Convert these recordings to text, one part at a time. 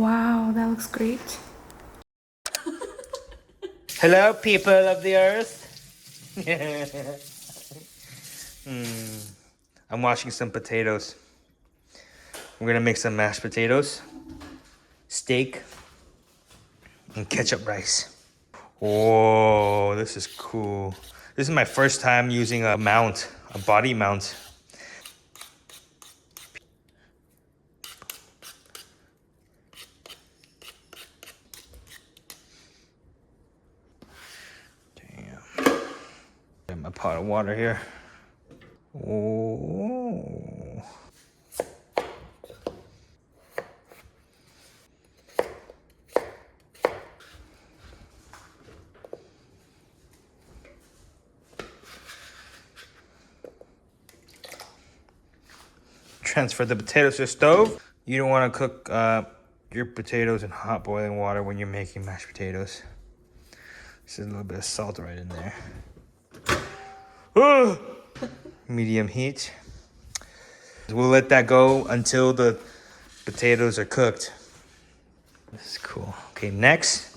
Wow, that looks great. Hello, people of the earth. I'm washing some potatoes. We're gonna make some mashed potatoes, steak, and ketchup rice. Whoa, this is cool. This is my first time using a mount, a body mount. Damn. Got my pot of water here. Oh. Transfer the potatoes to the stove. You don't want to cook your potatoes in hot boiling water when you're making mashed potatoes. There's a little bit of salt right in there. Medium heat. We'll let that go until the potatoes are cooked. This is cool. Okay, next,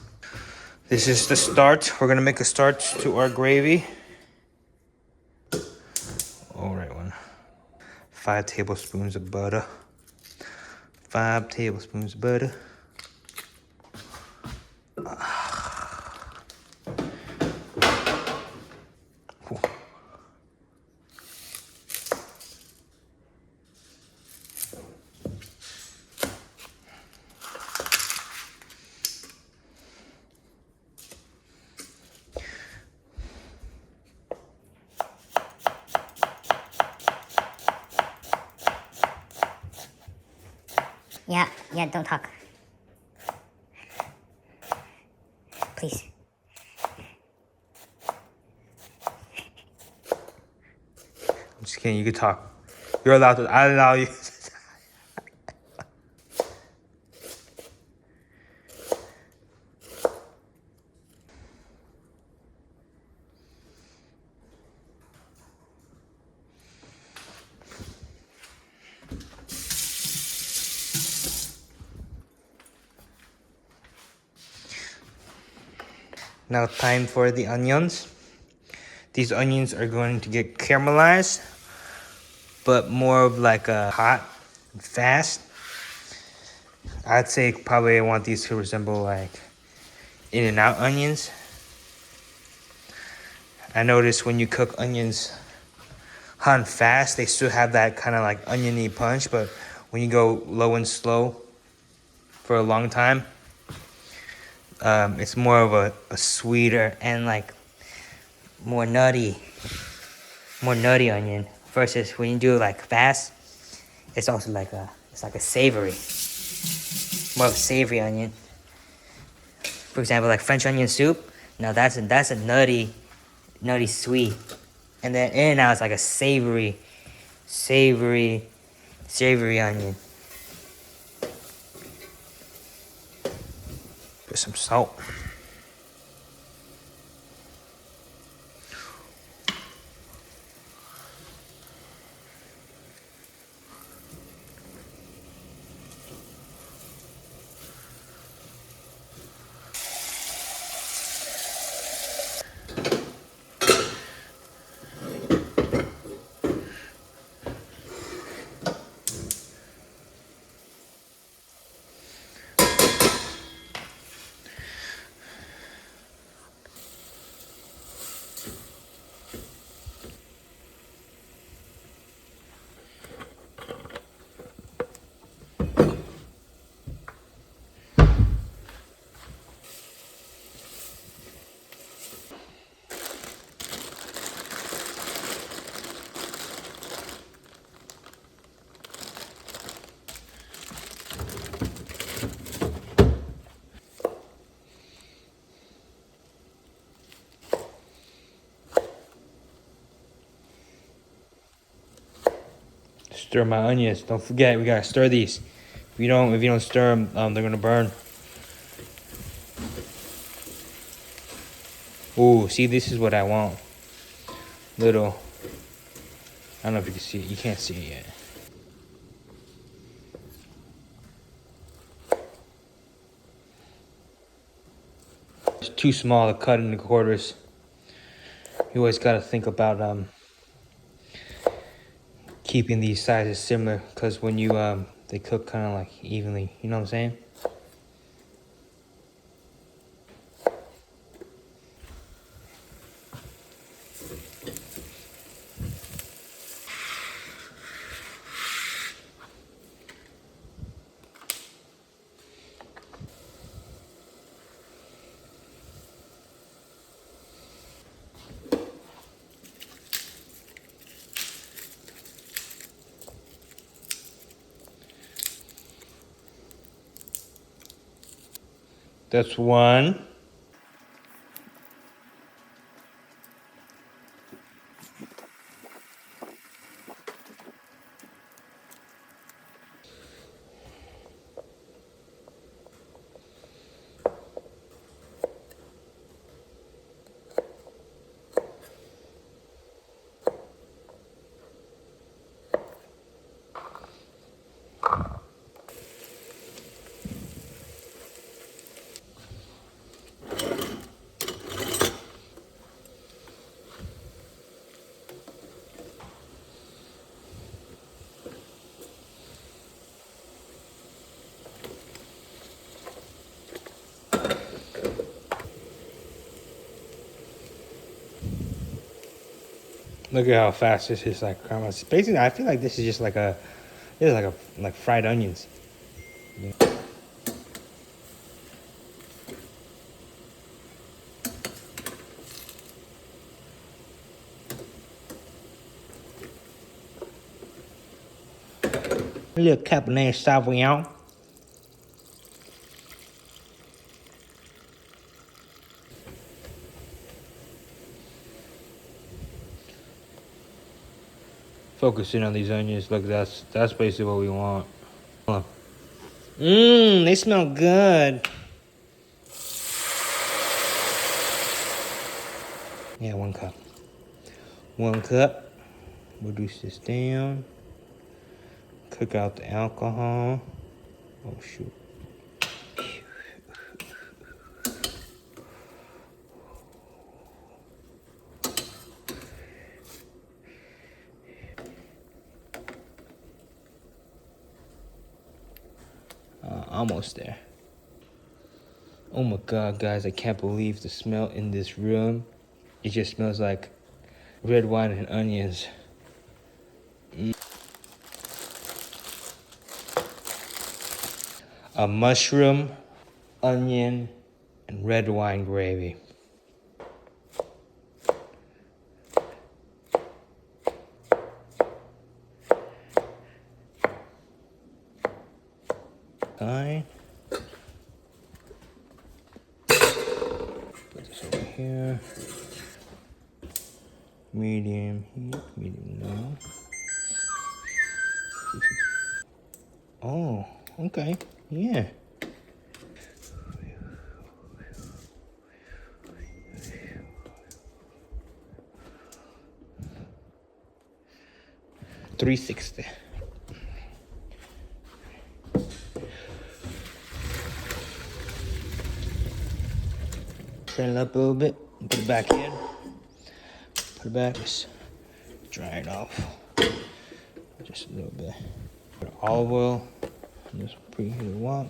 this is the starch. We're gonna make a starch to our gravy. All right, one. 5 tablespoons of butter. 5 tablespoons of butter. Yeah, don't talk. Please. I'm just kidding, you can talk. You're allowed to, I allow you. Now time for the onions. These onions are going to get caramelized, but more of like a hot and fast. I'd say probably I want these to resemble like In-N-Out onions. I noticed when you cook onions hot and fast, they still have that kind of like oniony punch, but when you go low and slow for a long time, it's more of a sweeter and like more nutty onion versus when you do it like fast, it's also like it's like a savory, more of a savory onion. For example, like French onion soup. Now that's a nutty sweet, and then in now it's like a savory onion. Put some salt. Stir my onions. Don't forget, we gotta stir these. If you don't stir them, they're gonna burn. Ooh, see, this is what I want. Little. I don't know if you can see it. You can't see it yet. too small to cut into quarters. You always gotta think about keeping these sizes similar, because when you they cook kind of like evenly. You know what I'm saying? That's one. Look at how fast this is like caramelized. Basically, I feel like this is just like like fried onions. A little Cabernet Sauvignon. Focusing on these onions. Look, that's basically what we want. They smell good. Yeah, 1 cup. 1 cup. Reduce this down. Cook out the alcohol. Oh shoot. Almost there. Oh my god, guys, I can't believe the smell in this room. It just smells like red wine and onions. A mushroom, onion, and red wine gravy. Fine. Put this over here. Medium heat, medium low. Oh, okay, yeah. $360. Turn it up a little bit. Put it back in. Put it back. Just dry it off. Just a little bit. Put olive oil. Just preheated wok.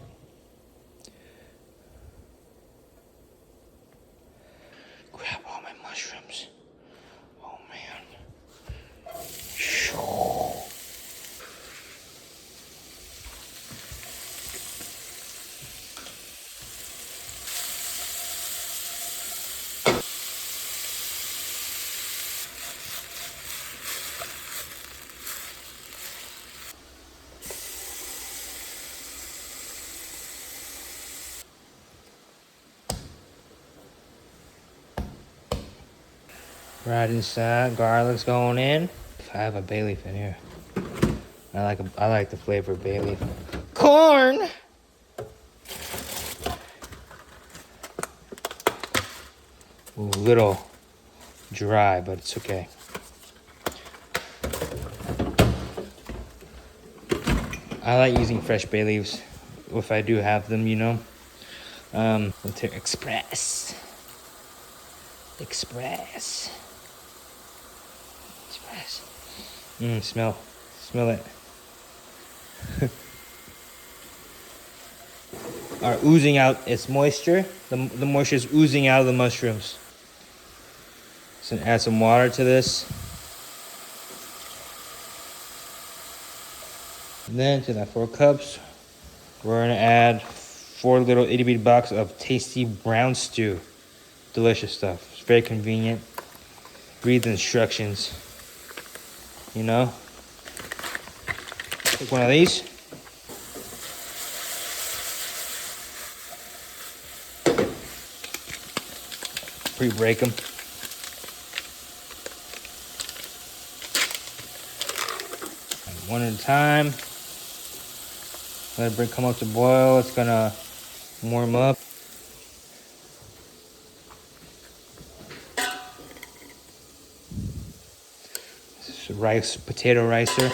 Grab all my mushrooms. Oh man. Right inside, garlic's going in. I have a bay leaf in here. I like the flavor of bay leaf. Corn. Ooh, a little dry, but it's okay. I like using fresh bay leaves if I do have them, you know. Winter Express. Express. Smell it. Are oozing out its moisture. The moisture is oozing out of the mushrooms. So add some water to this. And then to that 4 cups, we're gonna add 4 little itty bitty box of tasty brown stew. Delicious stuff. It's very convenient. Read the instructions. You know? Take one of these. Pre-break them. One at a time. Let it come up to boil. It's gonna warm up. This is potato ricer.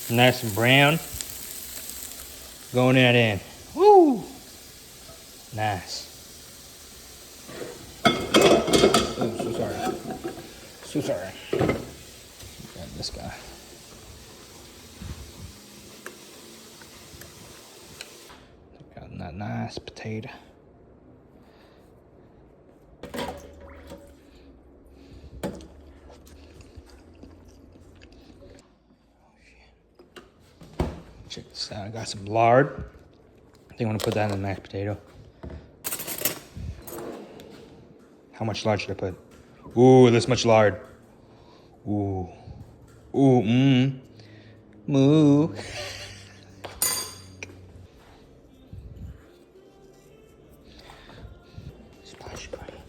Nice and brown. Going that in. Woo! Nice. Oh, so sorry. So sorry. Grab this guy. Got that nice potato. Check this out. I got some lard. I think I'm gonna put that in the mashed potato. How much lard should I put? Ooh, this much lard. Ooh. Ooh, moo. Splash cream.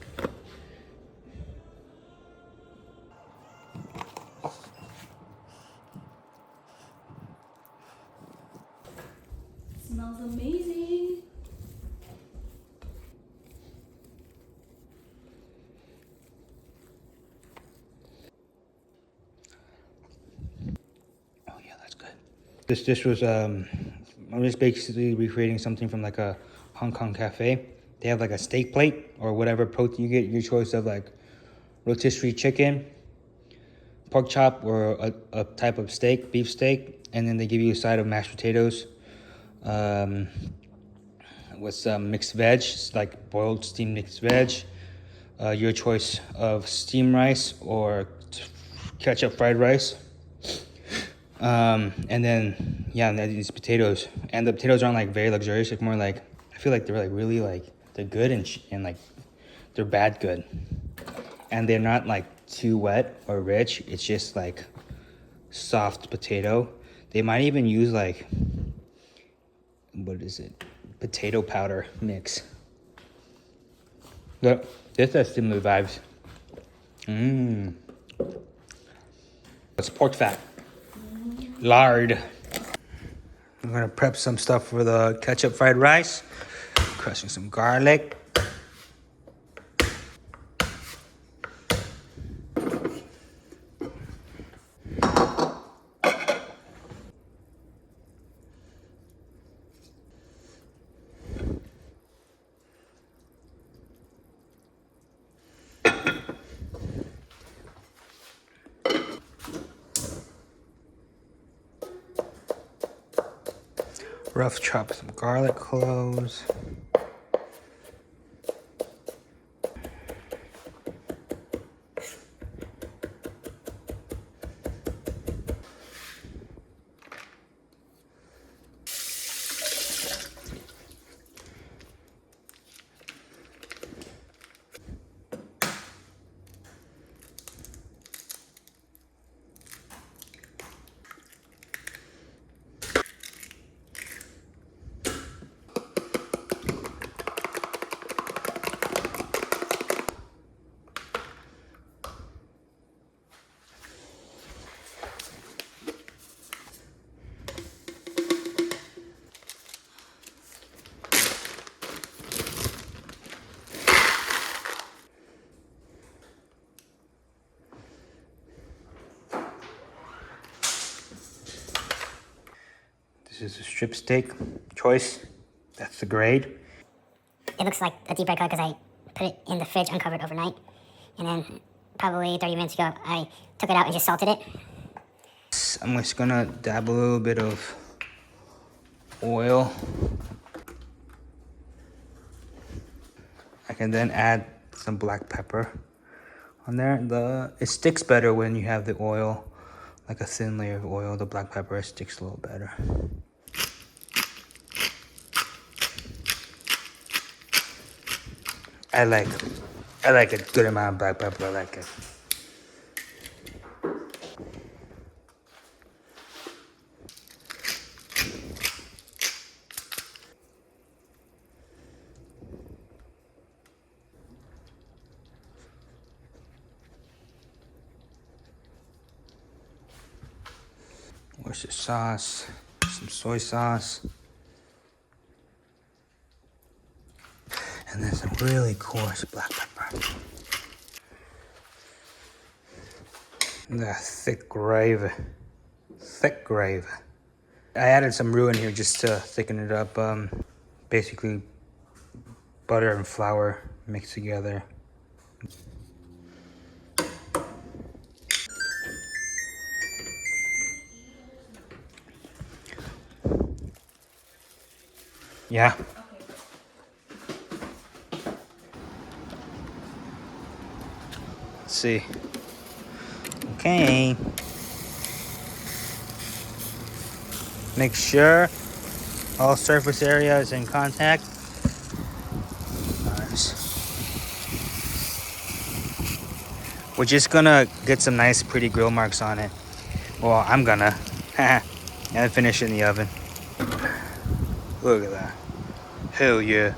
Smells amazing. Oh yeah, that's good. This dish was I'm just basically recreating something from like a Hong Kong cafe. They have like a steak plate or whatever protein you get, your choice of like rotisserie chicken, pork chop, or a type of steak, beef steak, and then they give you a side of mashed potatoes with some mixed veg, like boiled steamed mixed veg, your choice of steamed rice or ketchup fried rice. And then yeah, and then these potatoes, and the potatoes aren't like very luxurious. It's more like, I feel like they're like really like, they're good and like they're bad good, and they're not like too wet or rich. It's just like soft potato. They might even use like, what is it, potato powder mix. Look, this has similar vibes. It's pork fat. Lard. I'm gonna prep some stuff for the ketchup fried rice. Crushing some garlic. Rough chop some garlic cloves. is a strip steak choice. That's the grade. It looks like a deep red color because I put it in the fridge uncovered overnight. And then probably 30 minutes ago, I took it out and just salted it. I'm just gonna dab a little bit of oil. I can then add some black pepper on there. It sticks better when you have the oil, like a thin layer of oil. The black pepper sticks a little better. I like a good amount of black pepper. I like it. Worcestershire sauce, some soy sauce, and then some really coarse black pepper. The thick gravy. Thick gravy. I added some roux in here just to thicken it up. Basically, butter and flour mixed together. Yeah. Let's see. Okay. Make sure all surface area is in contact. Nice. We're just gonna get some nice pretty grill marks on it. Well, I'm gonna. And finish it in the oven. Look at that. Hell yeah.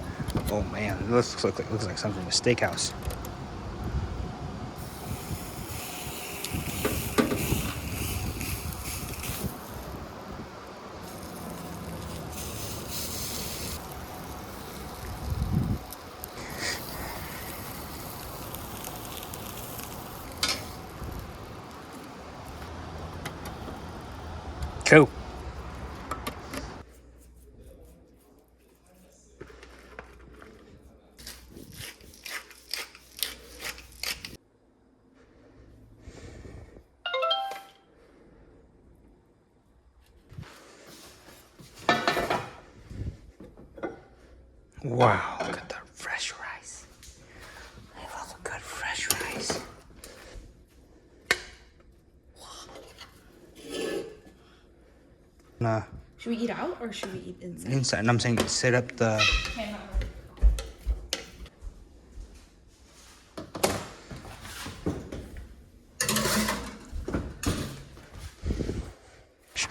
Oh man, it looks like something from a steakhouse. Cool. Wow, look at that fresh rice. I love a good fresh rice. Nah. Should we eat out or should we eat inside? Inside, and I'm saying set up the.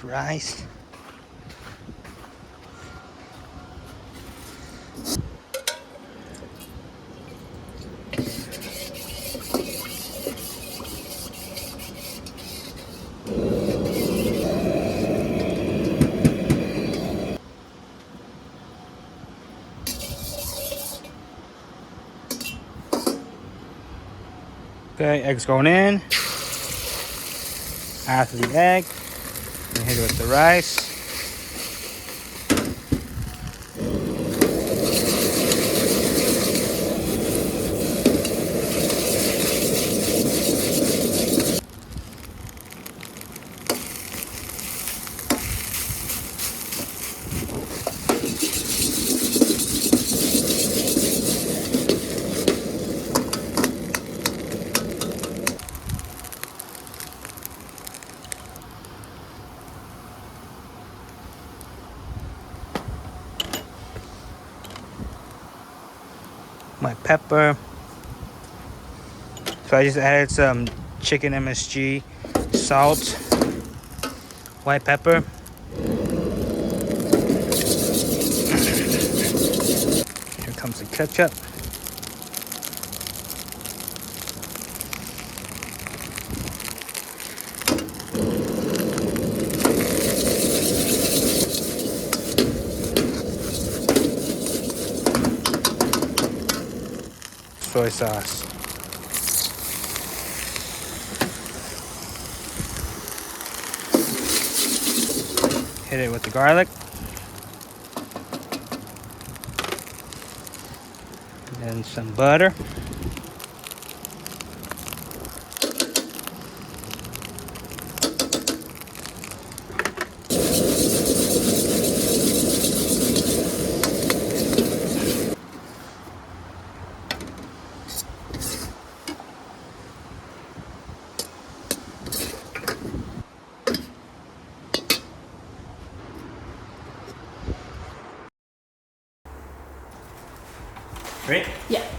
Rice. Okay, eggs going in. After the egg, and hit it with the rice. My pepper. So I just added some chicken MSG, salt, white pepper. Here comes the ketchup. Soy sauce. Hit it with the garlic. And some butter. Ready? Yeah.